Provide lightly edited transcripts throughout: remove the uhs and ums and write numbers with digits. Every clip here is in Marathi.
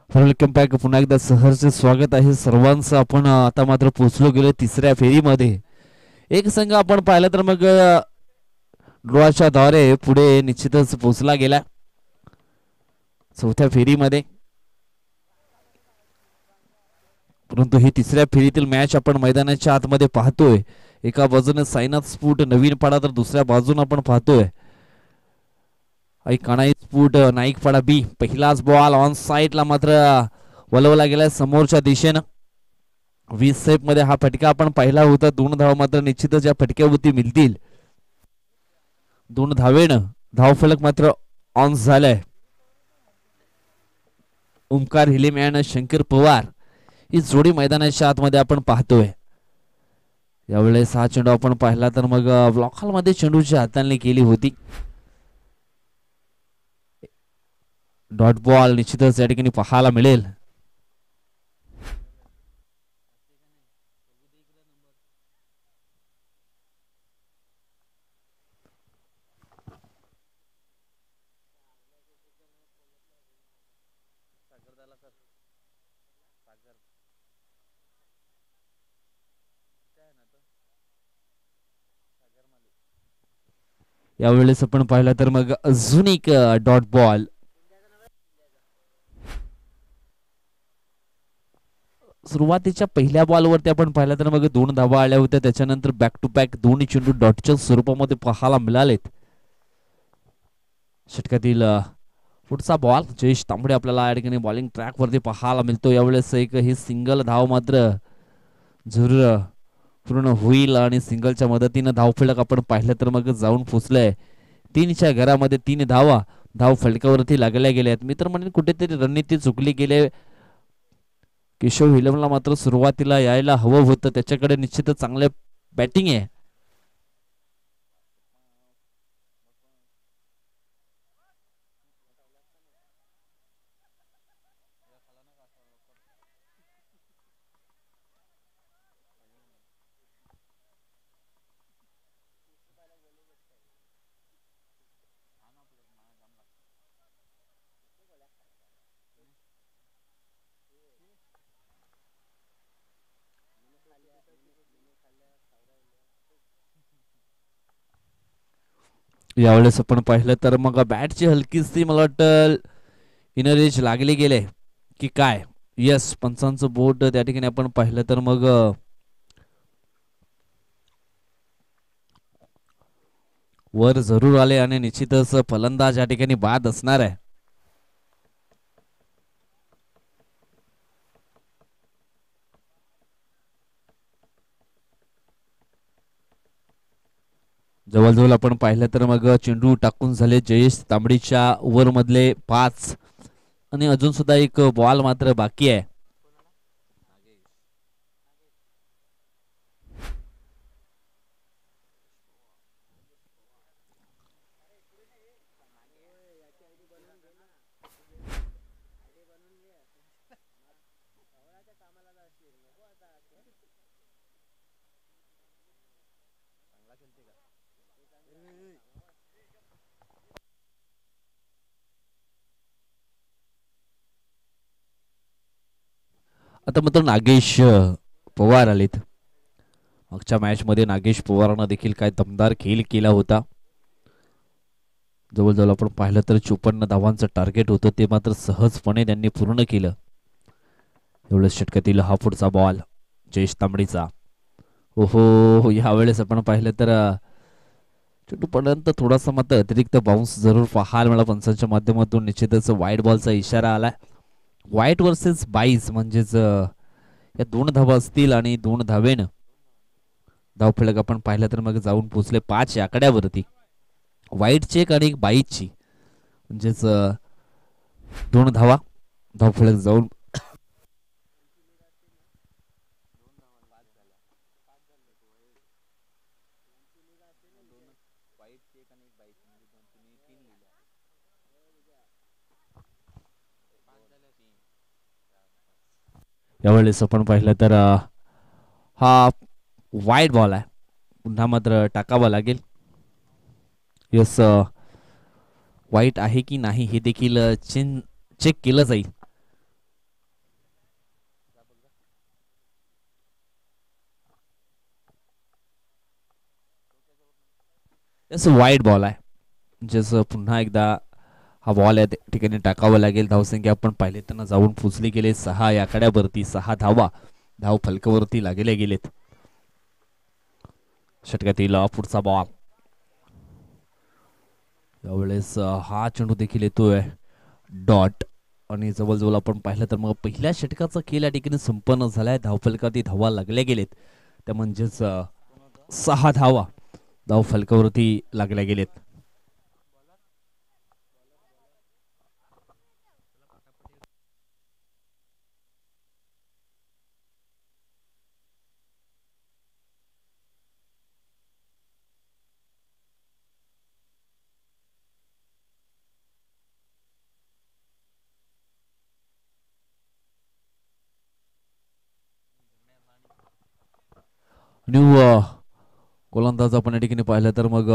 Welcome back. पुन्हा एकदा सहर्ष स्वागत आहे सर्वांचं. आपण आता मात्र पोहोचलो गेलो तिसऱ्या फेरीमध्ये. एक संघ आपण पाहिलं तर मग ड्रॉच्या द्वारे पुढे निश्चितच पोहोचला गेला चौथ्या फेरीमध्ये. परंतु ही तिसऱ्या फेरीतील मॅच आपण मैदानाच्या आतमध्ये पाहतोय. एका बाजूने साईनाथ स्फूट नवीन पाडा तर दुसऱ्या बाजूने आपण पाहतोय काणाई स्फूट नाईक पाडा बी. पहिलाच बॉल ऑन साईडला मात्र वलवला गेलाय समोरच्या दिशेनं. 20 सेफ मध्ये हा फटका आपण पाहिला होता. 2 धावा मात्र निश्चितच या फटक्यावरती मिळतील. 2 धावेनं धावफलक मात्र ऑन झालाय. ओमकार हिलेम आणि शंकर पवार ही जोडी मैदानाच्या आतमध्ये आपण पाहतोय. यावेळेस हा चेंडू आपण पाहिला तर मग ब्लॉक हॉल मध्ये चेंडूची हाताळणी केली होती. डॉट बॉल निश्चितच या ठिकाणी पाहायला मिळेल. यावेळेस आपण पाहिलं तर मग अजून एक डॉट बॉल. सुरुवातीच्या पहिल्या बॉलवरती आपण पाहिलं तर मग 2 धावा आल्या होत्या. त्याच्यानंतर बॅक टू बॅक 2 चेंडू डॉटच्या स्वरूपामध्ये पाहायला मिळालेत. षटकातील पुढचा बॉल जयेश तांबडे आपल्याला या ठिकाणी बॉलिंग ट्रॅक वरती पाहायला मिळतो. यावेळेस एक ही सिंगल धाव मात्र जरूर पूर्ण होईल आणि सिंगलच्या मदतीनं धावफलक आपण पाहिलं तर मग जाऊन पोचलंय 3च्या घरामध्ये. 3 धावा धाव फलकावरती लागल्या गेल्या आहेत. मित्र म्हणजे कुठेतरी रणनीती चुकली गेले. केशव हिलमला मात्र सुरुवातीला यायला हवं होतं. त्याच्याकडे निश्चितच चांगले बॅटिंग आहे. यावेळेस आपण पाहिलं तर मग बॅटची हलकीशी मला वाटतं इनर एज लागली गेले की काय. यस, पंचांचं बोट त्या ठिकाणी आपण पाहिलं तर मग वर जरूर आले आणि निश्चितच फलंदाज या ठिकाणी बाद असणार आहे. जवळजवळ आपण पाहिलं तर मग चेंडू टाकून झाले जयेश तांबडीच्या ओव्हर मधले 5 आणि अजून सुद्धा एक बॉल मात्र बाकी आहे. आता मात्र नागेश पवार आलेत. मागच्या मॅच मध्ये नागेश पवारांना देखील काय दमदार खेळ केला होता. जवळजवळ आपण पाहिलं तर 54 धावांचं टार्गेट होतं ते मात्र सहजपणे त्यांनी पूर्ण केलं. एवढ्या षटकातील हा पुढचा बॉल जयेश तांबडीचा. ओहो, यावेळेस आपण पाहिलं तर चेंडूपर्यंत थोडासा मात्र अतिरिक्त बाउन्स जरूर पाहायला मिळाला. पंचांच्या माध्यमातून निश्चितच वाईट बॉलचा इशारा आलाय. वाईट वर्सेस 22 म्हणजेच या 2 धावा असतील आणि 2 धावेनं धावफलक आपण पाहिलं तर मग जाऊन पोचले 5 या आकड्यावरती. वाईट चेक आणि 22ची म्हणजेच 2 धावा धावफलक जाऊन यावेळेस आपण पाहिलं तर हा वाईट बॉल आहे. पुन्हा मात्र टाकावा लागेल. यस, वाईट आहे की नाही हे देखील चेक केलं जाईल. जसं वाईट बॉल आहे, जसं पुन्हा एकदा हा बॉल या ठिकाणी टाकावा लागेल. धावसंख्या आपण पाहिले त्यांना जाऊन पोचली गेले 6 या आकड्यावरती. 6 धावा धाव फलकावरती लागले गेलेत. षटकातील पुढचा बॉल, यावेळेस हा चेंडू देखील येतोय डॉट. आणि जवळजवळ आपण पाहिलं तर मग पहिल्या षटकाचा खेळ या ठिकाणी संपन्न झालाय. धावफलकावरती धावा लागल्या गेलेत, त्या म्हणजेच 6 धावा धाव फलकावरती लागल्या गेलेत. न्यू गोलंदाज आपण या ठिकाणी पाहिलं तर मग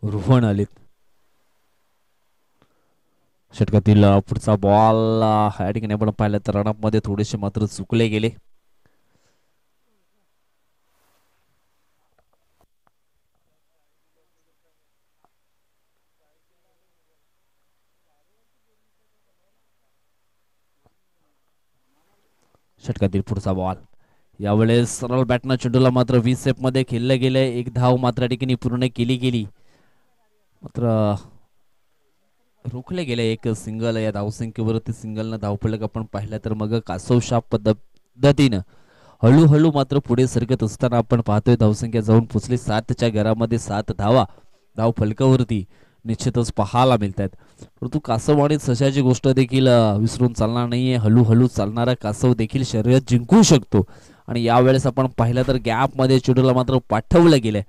रोहन आलेत. षटकातील पुढचा बॉल या ठिकाणी आपण पाहिलं तर रनअप मध्ये थोडेसे मात्र चुकले गेले. षटकातील पुढचा बॉल, यावेळेस सरळ बॅटनं चेंडूला मात्र 20 सेफ मध्ये खेळलं गेलं. एक धाव मात्र या ठिकाणी पूर्ण केली गेली, मात्र रोखले गेले. एक सिंगल या धावसंख्येवरती सिंगलनं धावफलक आपण पाहिलं तर मग कासवशाप पद्धतीनं हळूहळू मात्र पुढे सरकत असताना आपण पाहतोय. धावसंख्या जाऊन पोचली 7च्या घरामध्ये. 7 धावा धाव फलकावरती निश्चितच पाहायला मिळत आहेत. परंतु कासव आणि सशाची गोष्ट देखील विसरून चालणार नाहीये. हळूहळू चालणारा कासव देखील शर्यत जिंकू शकतो. आणि यावेळेस आपण पाहिलं तर गॅप मध्ये चेंडूला मात्र पाठवलं गेलंय.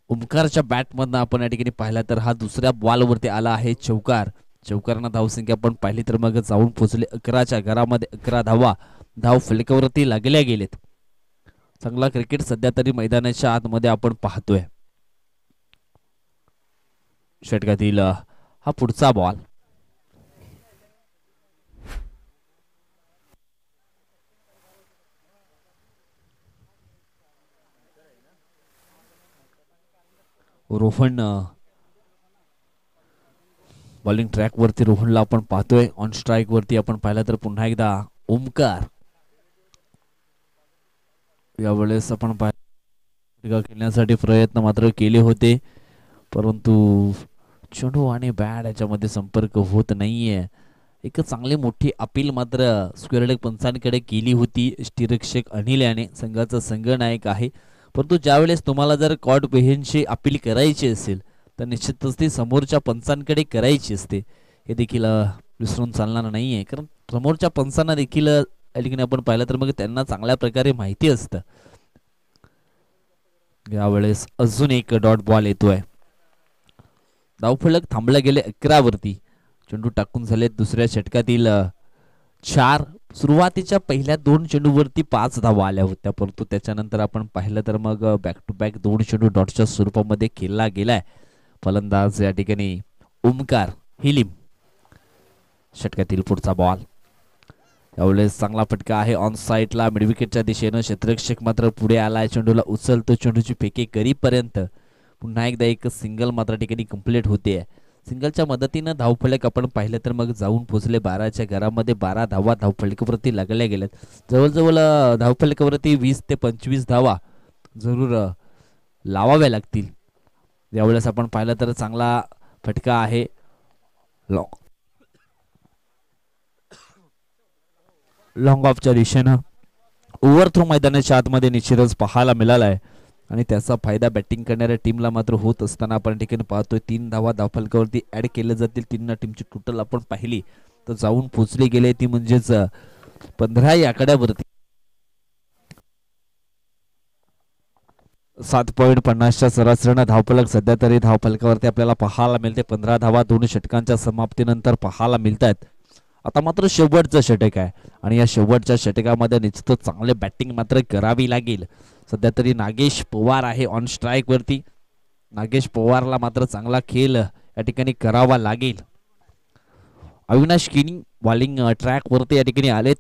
ओमकारच्या बॅटमधनं आपण या ठिकाणी पाहिला तर हा दुसऱ्या बॉलवरती आला आहे चौकार. चौकारांना धावसंख्या आपण पाहिली तर मग जाऊन पोहोचले 11च्या घरामध्ये. 11 धावा धाव फलकावरती लागल्या गेलेत. चांगला क्रिकेट सध्या तरी मैदानाच्या आतमध्ये आपण पाहतोय. षटकातील हा पुढचा बॉल, रोहन बॉलिंग ट्रॅक वरती रोहनला आपण पाहतोय. ऑन स्ट्राईक वरती आपण पाहिलं तर पुन्हा एकदा ओमकार. यावेळेस आपण खेळण्यासाठी प्रयत्न मात्र केले होते, परंतु चेंडू आणि बॅट याच्यामध्ये संपर्क होत नाहीये. एक चांगली मोठी अपील मात्र स्क्वेअर लेग पंचांकडे केली होती यष्टीरक्षक अनिल याने. संघाचा संघनायक आहे, परंतु ज्यावेळेस तुम्हाला जर कॉर्ट बेहेनची अपील करायची असेल तर निश्चितच ती समोरच्या पंचांकडे करायची असते. हे देखील विसरून चालणार नाहीये, कारण समोरच्या पंचांना देखील आपण पाहिलं तर मग त्यांना चांगल्या प्रकारे माहिती असतं. यावेळेस अजून एक डॉट बॉल येतोय. धावफलक थांबला गेले 11 वरती. चेंडू टाकून झाले दुसऱ्या षटकातील 4. सुरुवातीच्या पहिल्या 2 चेंडूवरती 5 धावा आल्या होत्या, परंतु त्याच्यानंतर आपण पाहिलं तर मग बॅक टू बॅक 2 चेंडू डॉटच्या स्वरूपामध्ये खेळला गेलाय. फलंदाज या ठिकाणी ओमकार हिलिम. षटकातील पुढचा बॉल, यावेळेस चांगला फटका आहे ऑन साईडला मिडविकेटच्या दिशेनं. क्षेत्ररक्षक मात्र पुढे आलाय. चेंडूला उचलतो. चेंडूची फेकी करीपर्यंत पुन्हा एकदा एक सिंगल मात्र ठिकाणी कंप्लीट होते. सिंगलच्या मदतीनं धावफलक आपण पाहिलं तर मग जाऊन पोहोचले 12च्या घरामध्ये. 12 धावा धावफलकावरती लागल्या गेल्यात. जवळजवळ धावफलकावरती 20 ते 25 धावा जरूर लावाव्या लागतील. यावेळेस आपण पाहिलं तर चांगला फटका आहे लॉंग ऑफच्या दिशेनं. ओव्हर थ्रो मैदानाच्या आतमध्ये निश्चितच पाहायला मिळाला आहे आणि त्याचा फायदा बॅटिंग करणाऱ्या टीमला मात्र होत असताना आपण ठिकाणी पाहतोय. 3 धावा धावफलकावरती ऍड केले जातील. 3 टीमची टोटल आपण पाहिली तर जाऊन पोचले गेले ती म्हणजेच 15 या आकड्यावरती. 7.50च्या सरासरीनं धावफलक सध्या तरी धावफलकावरती आपल्याला पाहायला मिळते. 15 धावा 2 षटकांच्या समाप्तीनंतर पाहायला मिळत आहेत. आता मात्र शेवटचं षटक आहे आणि या शेवटच्या षटकामध्ये निश्चितच चांगले बॅटिंग मात्र करावी लागेल. सध्या तरी नागेश पवार आहे ऑन स्ट्राईक वरती. नागेश पवारला मात्र चांगला खेळ या ठिकाणी करावा लागेल. अविनाश किनी बॉलिंग ट्रॅक वरती या ठिकाणी आलेत.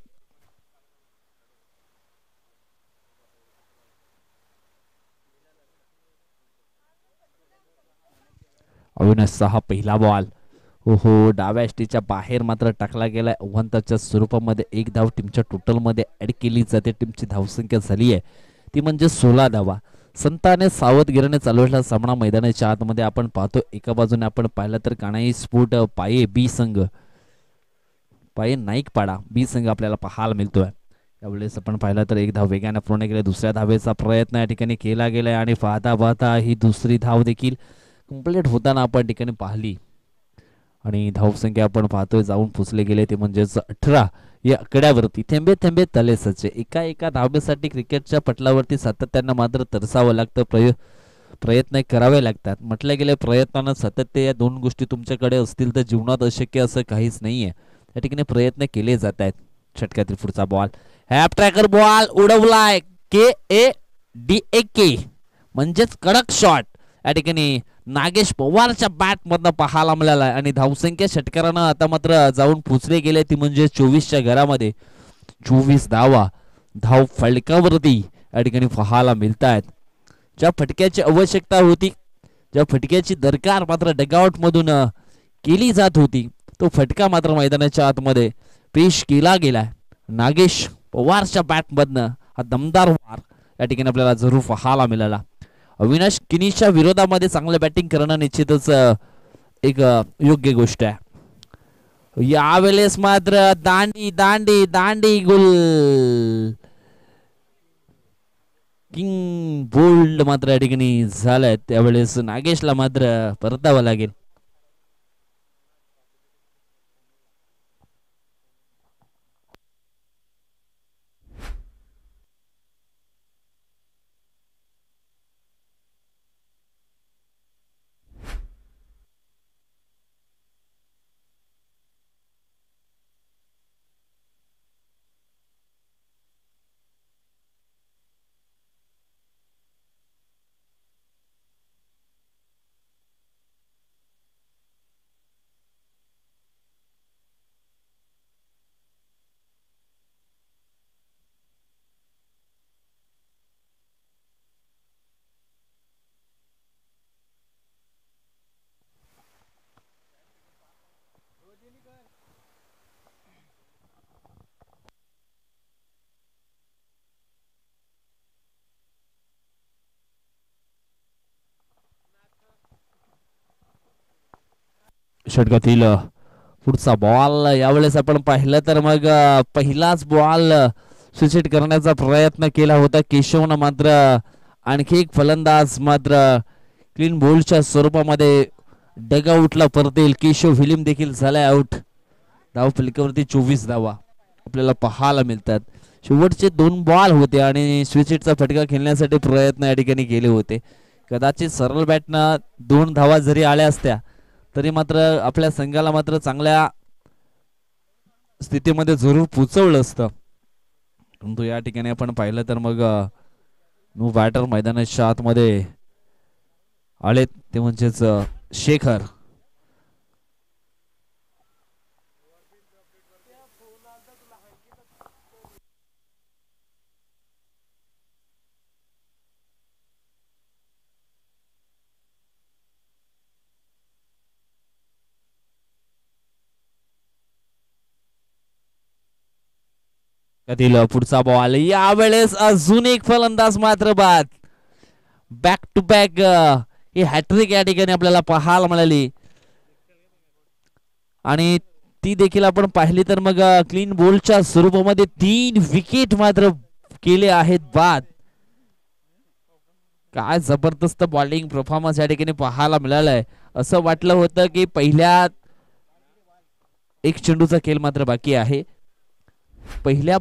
अविनाशचा हा पहिला बॉल. हो डाव्या एसटीच्या बाहेर मात्र टाकला गेलाय. अव्वंताच्या स्वरूपामध्ये एक धाव टीमच्या टोटलमध्ये ऍड केली जाते. टीमची धावसंख्या झाली आहे ती म्हणजे 16 धावा. संताने सावधगिरीने चालवलेला सामना मैदानाच्या आतमध्ये आपण पाहतो. एका बाजूने आपण पाहिलं तर कानाई स्फोट पाये बी संघ, पाये नाईकपाडा बी संघ आपल्याला पाहायला मिळतोय. यावेळेस आपण पाहिलं तर एक धाव वेगाने पूर्ण केले. दुसऱ्या धावेचा प्रयत्न या ठिकाणी केला गेलाय आणि पाहता पाहता ही दुसरी धाव देखील कंप्लीट होताना आपण ठिकाणी पाहिली आणि धावसंख्या आपण पाहतोय जाऊन पुसले गेले ते म्हणजेच 18 या आकड्यावरती. थेंबे थेंबे तले सचे. एका धावेसाठी क्रिकेटच्या पटलावरती सातत्यानं मात्र तरसावं लागतं, प्रयत्न करावे लागतात. म्हटलं गेले प्रयत्नानं सातत्य या दोन गोष्टी तुमच्याकडे असतील तर जीवनात अशक्य असं काहीच नाहीये. या ठिकाणी प्रयत्न केले जात आहेत. षटकातील पुढचा बॉल हॅप ट्रॅकर बॉल उडवलाय KADAK म्हणजेच कडक शॉट या ठिकाणी नागेश पवारच्या बॅट मधनं पाहायला मिळाला आणि धावसंख्या षटकारानं आता मात्र जाऊन पोचले गेले ती म्हणजे 24च्या घरामध्ये. 24 धावा धाव फलकावरती या ठिकाणी पाहायला मिळत आहेत. ज्या फटक्याची आवश्यकता होती, ज्या फटक्याची दरकार मात्र डगआउट मधून केली जात होती, तो फटका मात्र मैदानाच्या आतमध्ये पेश केला गेलाय. नागेश पवारच्या बॅटमधनं हा दमदार वार या ठिकाणी आपल्याला जरूर पाहायला मिळाला. अविनाश किनीच्या विरोधामध्ये चांगलं बॅटिंग करणं निश्चितच एक योग्य गोष्ट आहे. यावेळेस मात्र दांडी दांडी दांडी गुल किंग बोल्ड मात्र या ठिकाणी झालंय. त्यावेळेस नागेशला मात्र परतावं लागेल. षटकातील पुढचा बॉल यावेळेस आपण पाहिलं तर मग पहिलाच बॉल स्विच करण्याचा प्रयत्न केला होता केशवनं, मात्र आणखी एक फलंदाज मात्र क्लीन बोल्डच्या स्वरूपामध्ये डगआउटला परतेल. केशव फिलिम देखील झालाय आउट. धाव फलकावरती 24 धावा आपल्याला पाहायला मिळतात. शेवटचे 2 बॉल होते आणि स्विचचा फटका खेळण्यासाठी प्रयत्न या ठिकाणी केले होते. कदाचित सरळ बॅटनं 2 धावा जरी आल्या असत्या तरी मात्र आपल्या संघाला मात्र चांगल्या स्थितीमध्ये जरूर पोचवलं असतं. परंतु या ठिकाणी आपण पाहिलं तर मग नो बॅटर मैदानाच्या आतमध्ये आलेत ते म्हणजेच शेखर. पुढचा बॉल यावेळेस अजून एक फलंदाज मात्र बाद. बॅक टू बॅक ही हॅट्रिक या ठिकाणी आपल्याला पाहायला मिळाली आणि ती देखील आपण पाहिली तर मग क्लीन बोल्डच्या स्वरूपामध्ये 3 विकेट मात्र केले आहेत बाद. काय जबरदस्त बॉलिंग परफॉर्मन्स या ठिकाणी पाहायला मिळालाय. असं वाटलं होतं की पहिल्या एक चेंडूचा खेळ मात्र बाकी आहे. पहिल्या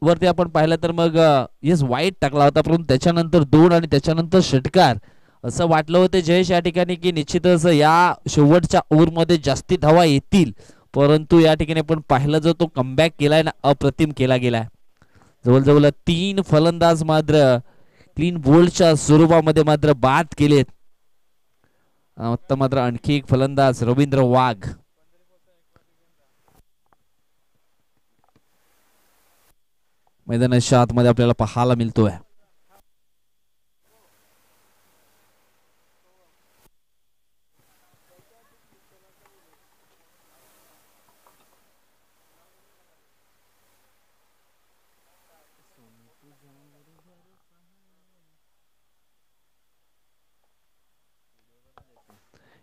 वरती आपण पाहिलं तर मग येस वाईट टाकला होता, परंतु त्याच्यानंतर 2 आणि त्याच्यानंतर षटकार. असं वाटलं होतं जयेश या ठिकाणी की निश्चितच या शेवटच्या ओव्हरमध्ये जास्ती धावा येतील, परंतु या ठिकाणी आपण पाहिलं जो तो कमबॅक केलाय ना अप्रतिम केला गेलाय. जवळजवळ 3 फलंदाज मात्र क्लीन बोल्डच्या स्वरूपामध्ये मात्र बाद केलेत. आता मात्र आणखी एक फलंदाज रवींद्र वाघ मैदानाच्या आतमध्ये आपल्याला पाहायला मिळतोय.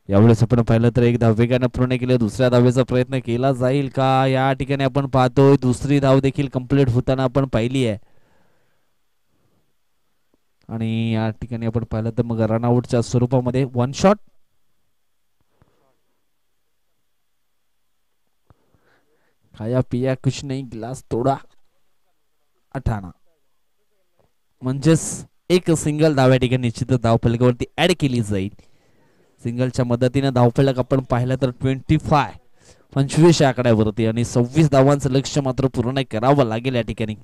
यावेळेस आपण पाहिलं तर एक धाव वेगानं पूर्ण केलं. दुसऱ्या धावेचा प्रयत्न केला जाईल का या ठिकाणी आपण पाहतोय. दुसरी धाव देखील कंप्लीट होताना आपण पाहिली आहे आणि या ठिकाणी आपण पाहिलं तर मग रनआउटच्या स्वरूपामध्ये वन शॉट. खाया पिया कुछ नाही ग्लास तोडा 18 म्हणजेच एक सिंगल धाव या ठिकाणी निश्चितच धावफलकावरती ऍड केली जाईल. सिंगलच्या मदतीने धावफलक आपण पाहिलं तर 25 आकड्यावरती आणि 26 धावांचं लक्ष्य मात्र पूर्ण करावं लागेल. या ठिकाणी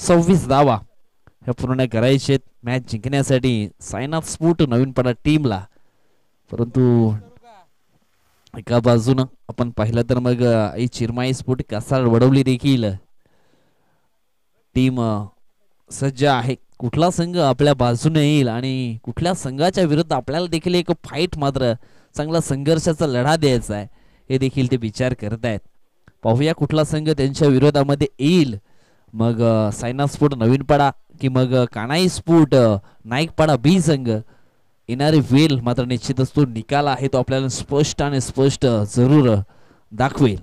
26 धावा ह्या पूर्ण करायचे मॅच जिंकण्यासाठी सायना स्पोर्ट नवीनपणा टीमला. परंतु एका बाजूनं आपण पाहिलं तर मग चिरमाई स्पोर्ट कासार वडवली देखील टीम सज्ज आहे. कुठला संघ आपल्या बाजूने येईल आणि कुठल्या संघाच्या विरुद्ध आपल्याला देखील एक फाईट मात्र चांगला संघर्षाचा लढा द्यायचा आहे हे देखील ते विचार करत आहेत. पाहूया कुठला संघ त्यांच्या विरोधामध्ये येईल. मग सायना स्पोर्ट नवीनपाडा की मग कानाई स्पोर्ट नाईकपाडा बी संघ येणारे वेळ मात्र निश्चितच तो निकाल आहे तो आपल्याला स्पष्ट आणि स्पष्ट जरूर दाखवेल.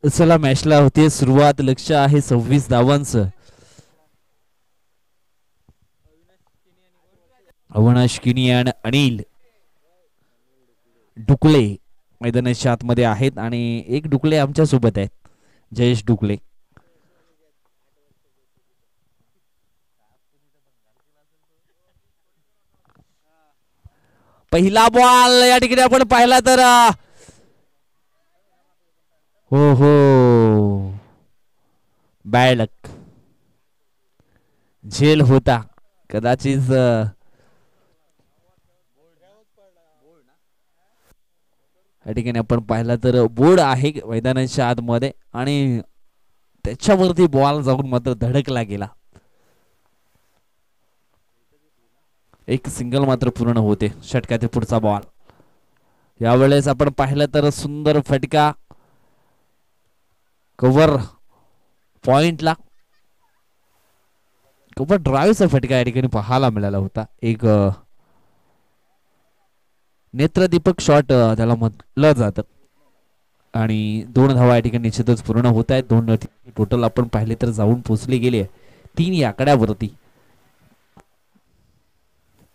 चला मॅचला होते सुरुवात. लक्ष आहे 26 धावांचं. अविनाश किनी आणि अनिल डुकले मैदानाच्या आतमध्ये आहेत आणि एक डुकले आमच्या सोबत आहेत, जयेश डुकले. पहिला बॉल या ठिकाणी आपण पाहिला तर हो हो बॅड लक झेल होता कदाचित. या ठिकाणी आपण पाहिला तर बोर्ड आहे मैदानाच्या आतमध्ये आणि त्याच्यावरती बॉल जाऊन मात्र धडकला गेला. एक सिंगल मात्र पूर्ण होते. षटकातील पुढचा बॉल यावेळेस आपण पाहिलं तर सुंदर फटका कव्हर पॉइंटला, कव्हर ड्राईव्हचा फटका या ठिकाणी पाहायला मिळाला होता. एक नेत्रदीपक शॉट त्याला म्हटलं जातं आणि 2 धावा या ठिकाणी निश्चितच पूर्ण होत आहेत. 2 टोटल आपण पाहिले तर जाऊन पोहोचले गेले 3 या आकड्यावरती.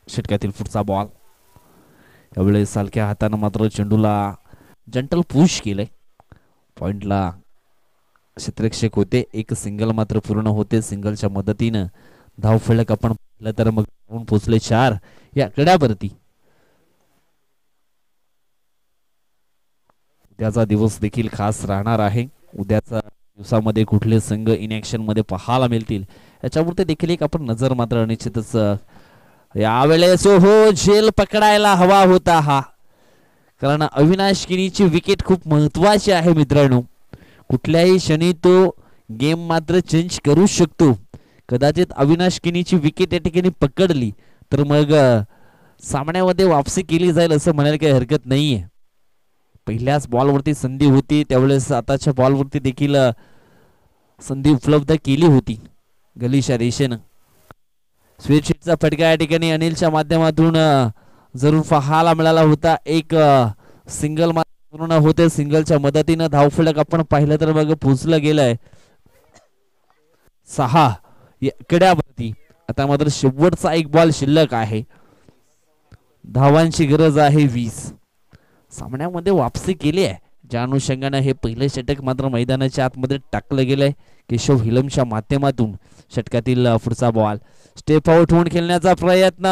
षटकातील पुढचा बॉल. यावेळेस हलक्या हातानं मात्र चेंडूला जंटल पुश केलंय. पॉइंटला क्षेत्ररक्षक होते. एक सिंगल मात्र पूर्ण होते. सिंगलच्या मदतीनं धाव फलक आपण पाहिलं तर मग पोहोचले 4 या कड्यावरती. उद्याचा दिवस देखील खास राहणार आहे. उद्याचा दिवसामध्ये कुठले संघ इन ऍक्शन मध्ये पाहायला मिळतील याच्यावरती देखील एक आपण नजर मात्र निश्चितच यावेळेस हो झेल पकडायला हवा होता हा. कारण अविनाश किनीची विकेट खूप महत्वाची आहे मित्रांनो. कुठल्याही क्षणी तो गेम मात्र चेंज करू शकतो. कदाचित अविनाश किनीची विकेट या ठिकाणी पकडली तर मग सामन्यामध्ये वापसी केली जाईल असं म्हणायला काही हरकत नाहीये. पहिल्याच बॉलवरती संधी होती त्यावेळेस आताच्या बॉलवरती देखील संधी उपलब्ध केली होती गलीच्या रेषेनं. स्वीटशीटचा फटका या ठिकाणी अनिलच्या माध्यमातून जरूर पाहायला मिळाला होता. एक सिंगल पूर्ण होते. सिंगलच्या मदतीनं धावफलक आपण पाहिलं तर मग पोचलं गेलंय 6 कड्यावरती. आता मात्र शेवटचा एक बॉल शिल्लक आहे. धावांची गरज आहे 20. सामन्यामध्ये वापसी केली आहे ज्या अनुषंगाने हे पहिले षटक मात्र मैदानाच्या आतमध्ये टाकलं गेलंय केशव हिलमच्या माध्यमातून. षटकातील पुढचा बॉल स्टेप आउट होऊन खेळण्याचा प्रयत्न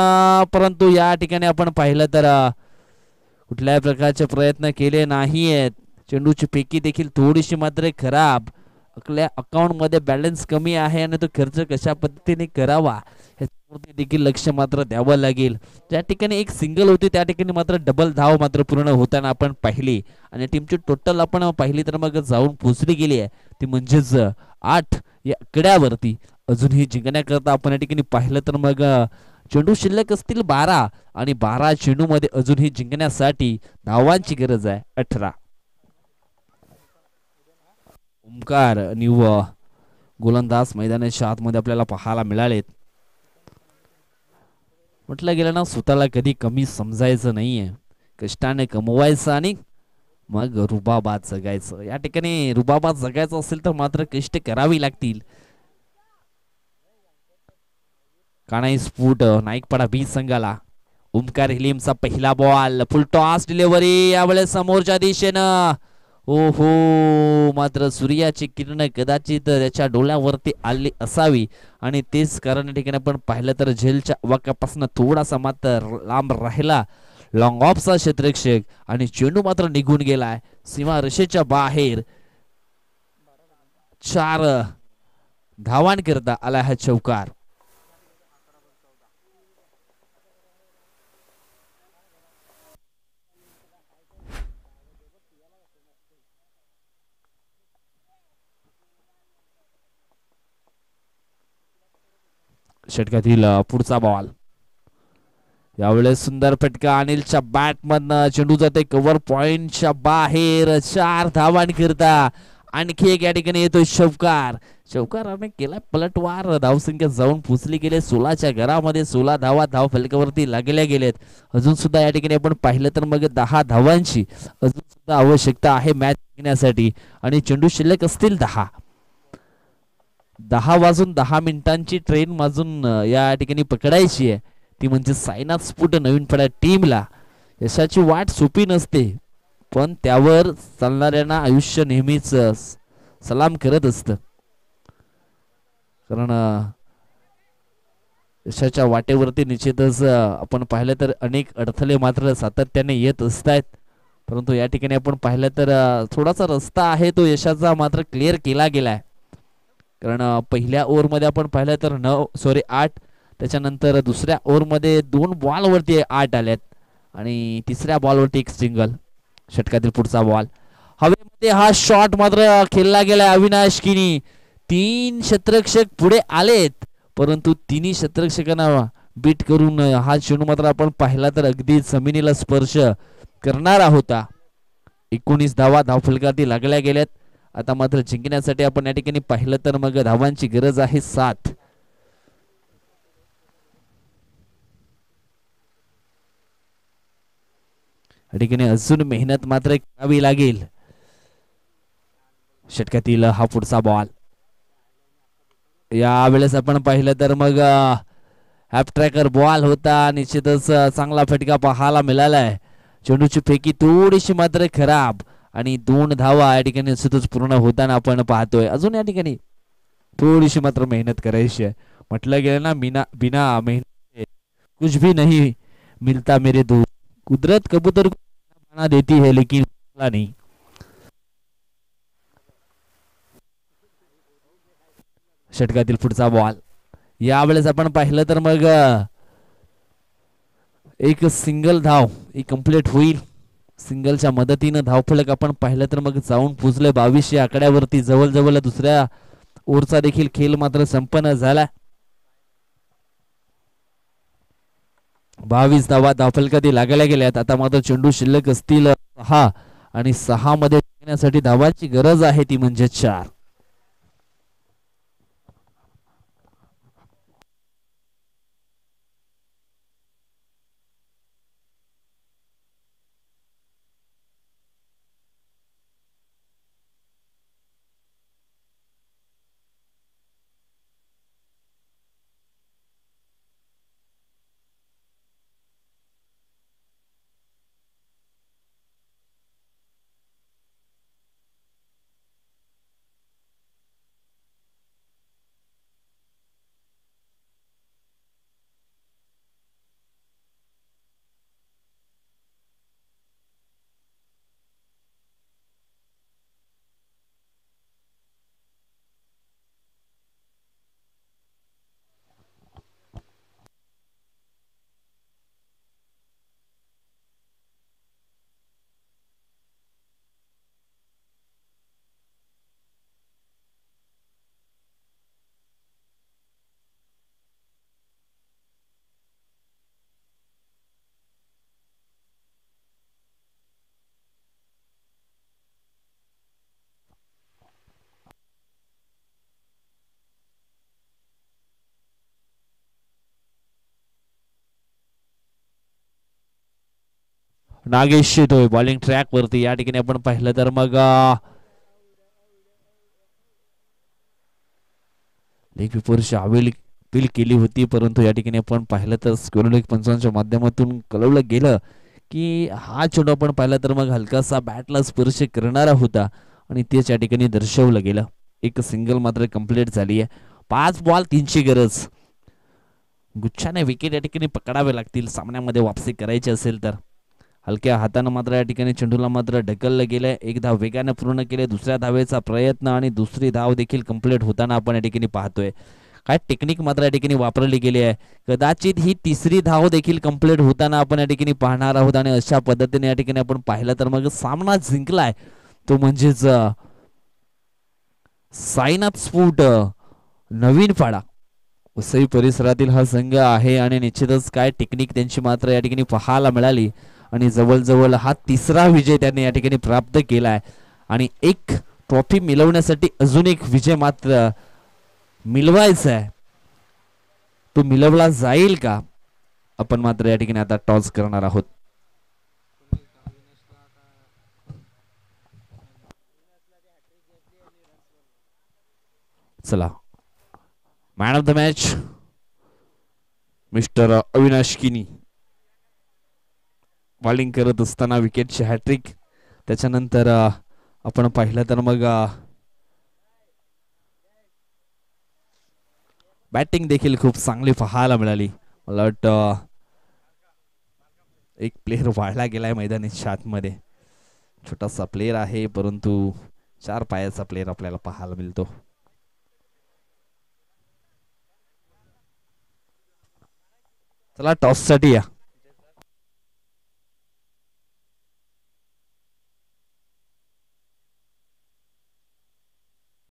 परंतु या ठिकाणी आपण पाहिलं तर कुठल्याही प्रकारचे प्रयत्न केले नाहीयेत. चेंडूची फेकी देखील थोडीशी मात्र खराब. आपल्या अकाउंट मध्ये बॅलन्स कमी आहे आणि तो खर्च कशा पद्धतीने करावा ह्याच्यावरती देखील लक्ष मात्र द्यावं लागेल. ज्या ठिकाणी एक सिंगल होती त्या ठिकाणी मात्र डबल धाव मात्र पूर्ण होताना आपण पाहिली आणि टीमची टोटल आपण पाहिली तर मग जाऊन पोहोचली गेली आहे ती म्हणजेच 8 या कड्यावरती. अजूनही जिंकण्याकरता आपण या ठिकाणी पाहिलं तर मग चेंडू शिल्लक असतील 12 आणि 12 चेंडू मध्ये अजूनही जिंकण्यासाठी धावांची गरज आहे 18. ओमकार न्यू गोलंदाज मैदानाच्या आतमध्ये आपल्याला पाहायला मिळालेत. म्हटलं गेलं ना स्वतःला कधी कमी समजायचं नाहीये. कष्टाने कमवायचं आणि मग रुबाबात जगायचं. या ठिकाणी रुबाबात जगायचं असेल तर मात्र कष्ट करावी लागतील. कानाई स्फोट नाईकपाडा बी संघाला. ओमकार हिलीमचा पहिला बॉल फुल टॉस डिलिव्हरी यावेळेस समोरच्या दिशेनं. ओहो मात्र सूर्याची किरण कदाचित त्याच्या डोळ्यावरती आली असावी आणि तेच कारण ठिकाणी आपण पाहिलं तर झेलच्या वाक्यापासून थोडासा मात्र लांब राहिला लॉंग ऑफचा क्षेत्ररक्षक आणि चेंडू मात्र निघून गेलाय सीमा रेषेच्या बाहेर. 4 धावांकरता आला हा चौकार. षटकातील पुढचा बॉल. यावेळेस सुंदर फटका अनिलच्या बॅट मधनं. चेंडू जाते कव्हर पॉइंटच्या बाहेर. 4 धावांकरता आणखी एक या ठिकाणी येतोय चौकार. चौकाराने केला पलटवार. धावसंख्या जाऊन पोचली गेले 16च्या घरामध्ये. 16 धावा धाव फलकावरती लागल्या गेलेत. अजून सुद्धा या ठिकाणी आपण पाहिलं तर मग 10 धावांची अजून सुद्धा आवश्यकता आहे मॅच जिंकण्यासाठी आणि चेंडू शिल्लक असतील 10. 10 वाजून 10 मिनिटांची ट्रेन वाजून या ठिकाणी पकडायची आहे ती म्हणजे साईनाथ स्फुट नवीन पडा टीमला. यशाची वाट सोपी नसते पण त्यावर चालणाऱ्यांना आयुष्य नेहमीच सलाम करत असतं. कारण यशाच्या वाटेवरती निश्चितच आपण पाहिलं तर अनेक अडथळे मात्र सातत्याने येत असतात परंतु या ठिकाणी आपण पाहिलं तर थोडासा रस्ता आहे तो यशाचा मात्र क्लिअर केला गेलाय. कारण पहिल्या ओव्हरमध्ये आपण पाहिलं तर 8 त्याच्यानंतर दुसऱ्या ओव्हरमध्ये 2 बॉलवरती 8 आल्यात आणि तिसऱ्या बॉलवरती एक सिंगल. षटकातील पुढचा बॉल हवेमध्ये हा शॉट मात्र खेळला गेला. अविनाश किनी 3 क्षेत्ररक्षक पुढे आलेत परंतु तिन्ही क्षेत्ररक्षकांना बीट करून हा चेंडू मात्र आपण पाहिला तर अगदी जमिनीला स्पर्श करणारा होता. 19 धावा धावफलकावरती लागल्या गेल्यात. आता मात्र जिंकण्यासाठी आपण या ठिकाणी पाहिलं तर मग धावांची गरज आहे 7. या ठिकाणी अजून मेहनत मात्र करावी लागेल. षटकातील हा पुढचा बॉल. यावेळेस आपण पाहिलं तर मग हॅप ट्रॅकर बॉल होता, निश्चितच चांगला फटका पाहायला मिळालाय. चेंडूची फेकी थोडीशी मात्र खराब आणि 2 धावा या ठिकाणी निश्चितच पूर्ण होताना आपण पाहतोय. अजून या ठिकाणी थोडीशी मात्र मेहनत करायची आहे. म्हटलं गेलं ना, बिना बिना मेहनत कुछ भी नहीं मिलता मेरे दोस्त. कुदरत कबूतर को देती है लेकिन नहीं. षटकातील पुढचा बॉल यावेळेस आपण पाहिलं तर मग एक सिंगल धाव कंप्लीट होईल. सिंगलच्या मदतीनं धावफलक आपण पाहिलं तर मग जाऊन पुजले 2200 आकड्यावरती. जवळ दुसऱ्या ओव्हरचा देखील खेळ मात्र संपन्न झाला. 22 धावा धावफलकात लागल्या गेल्यात. आता मात्र चेंडू शिल्लक असतील 6 आणि 6 मध्ये येण्यासाठी धावाची गरज आहे, ती म्हणजे 4. नागेश येतोय बॉलिंग ट्रॅक वरती. या ठिकाणी आपण पाहिलं तर मग लेग पेपरची हवेली अपील केली होती, परंतु या ठिकाणी आपण पाहिलं तर स्क्वेअर लेग पंचांच्या माध्यमातून कळवलं गेलं की हा चेंडू आपण पाहिला तर मग हलकासा बॅटला स्पर्श करणारा होता आणि तेच या ठिकाणी दर्शवलं गेलं. एक सिंगल मात्र कंप्लीट झाली आहे. 5 बॉल 3 ची गरज. गुच्छाने विकेट या ठिकाणी पकडावे लागतील सामन्यामध्ये वापसी करायची असेल तर. हलक्या हातानं मात्र या ठिकाणी चेंडूला मात्र ढकललं गेलंय. एक धाव वेगाने पूर्ण केले. दुसऱ्या धावेचा प्रयत्न आणि दुसरी धाव देखील कंप्लीट होताना आपण या ठिकाणी पाहतोय. काय टेक्निक मात्र या ठिकाणी वापरली गेली आहे. कदाचित ही तिसरी धाव देखील कंप्लीट होताना आपण या ठिकाणी पाहणार आहोत आणि अशा पद्धतीने या ठिकाणी आपण पाहिलं तर मग सामना जिंकलाय तो म्हणजेच साईनाथ स्फोट नवीन पाडा वसई परिसरातील हा संघ आहे आणि निश्चितच काय टेक्निक त्यांची मात्र या ठिकाणी पाहायला मिळाली आणि जवळ हा तिसरा विजय त्यांनी या ठिकाणी प्राप्त केलाय आणि एक ट्रॉफी मिळवण्यासाठी अजून एक विजय मात्र मिळवायचा आहे. तो मिळवला जाईल का, आपण मात्र या ठिकाणी आता टॉस करणार आहोत. चला, man of the match mister Avinash किनी बॉलिंग करत असताना विकेटची हॅट्रिक. त्याच्यानंतर आपण पाहिलं तर मग बॅटिंग देखील खूप चांगली पाहायला मिळाली. मला वाटतं एक प्लेअर वाढला गेलाय मैदानाच्या आतमध्ये. छोटासा प्लेअर आहे परंतु 4 पायाचा प्लेअर आपल्याला पाहायला मिळतो. चला टॉस साठी या.